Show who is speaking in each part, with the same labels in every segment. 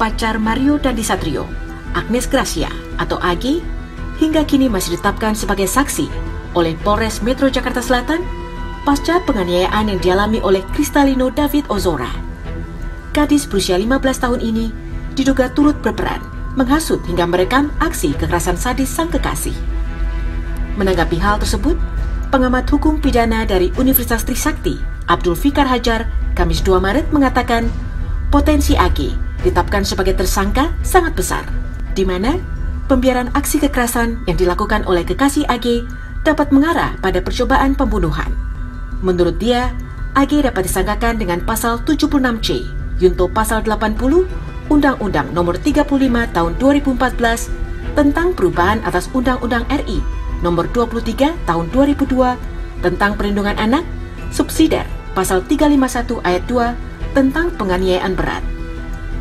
Speaker 1: pacar Mario Dandi Satrio, Agnes Gracia atau AG, hingga kini masih ditetapkan sebagai saksi oleh Polres Metro Jakarta Selatan pasca penganiayaan yang dialami oleh Kristalino David Ozora. Gadis berusia 15 tahun ini diduga turut berperan menghasut hingga merekam aksi kekerasan sadis sang kekasih. Menanggapi hal tersebut, pengamat hukum pidana dari Universitas Trisakti, Abdul Fikar Hajar, Kamis 2 Maret mengatakan potensi AG ditetapkan sebagai tersangka sangat besar, di mana pembiaran aksi kekerasan yang dilakukan oleh kekasih AG dapat mengarah pada percobaan pembunuhan. Menurut dia, AG dapat disangkakan dengan pasal 76C, Yunto pasal 80, Undang-Undang Nomor 35 Tahun 2014 tentang perubahan atas Undang-Undang RI Nomor 23 Tahun 2002 tentang perlindungan anak, subsidiar pasal 351 ayat 2 tentang penganiayaan berat.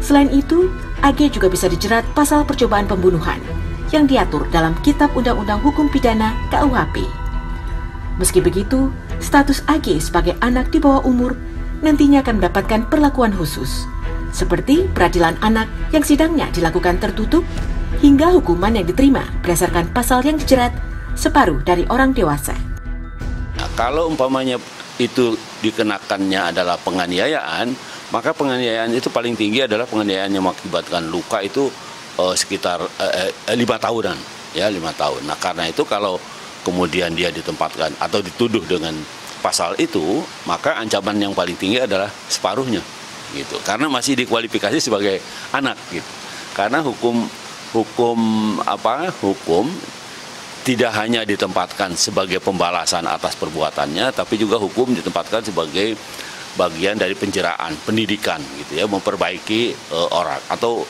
Speaker 1: Selain itu, AG juga bisa dijerat pasal percobaan pembunuhan yang diatur dalam Kitab Undang-Undang Hukum Pidana KUHP. Meski begitu, status AG sebagai anak di bawah umur nantinya akan mendapatkan perlakuan khusus, seperti peradilan anak yang sidangnya dilakukan tertutup hingga hukuman yang diterima berdasarkan pasal yang dijerat separuh dari orang dewasa.
Speaker 2: Nah, kalau umpamanya itu dikenakannya adalah penganiayaan, maka penganiayaan itu paling tinggi adalah penganiayaan yang mengakibatkan luka itu sekitar 5 tahunan, ya 5 tahun. Nah karena itu kalau kemudian dia ditempatkan atau dituduh dengan pasal itu, maka ancaman yang paling tinggi adalah separuhnya, gitu. Karena masih dikualifikasi sebagai anak, gitu. Karena hukum tidak hanya ditempatkan sebagai pembalasan atas perbuatannya, tapi juga hukum ditempatkan sebagai bagian dari penjeraan, pendidikan, gitu ya, memperbaiki orang atau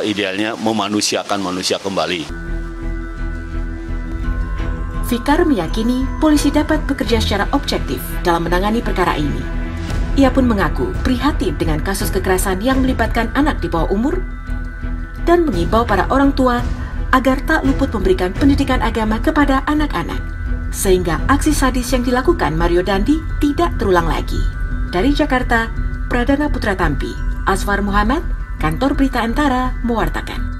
Speaker 2: idealnya memanusiakan manusia kembali.
Speaker 1: Fikar meyakini polisi dapat bekerja secara objektif dalam menangani perkara ini. Ia pun mengaku prihatin dengan kasus kekerasan yang melibatkan anak di bawah umur dan mengimbau para orang tua agar tak luput memberikan pendidikan agama kepada anak-anak, sehingga aksi sadis yang dilakukan Mario Dandi tidak terulang lagi. Dari Jakarta, Pradana Putra Tampi, Asfar Muhammad, Kantor Berita Antara, mewartakan.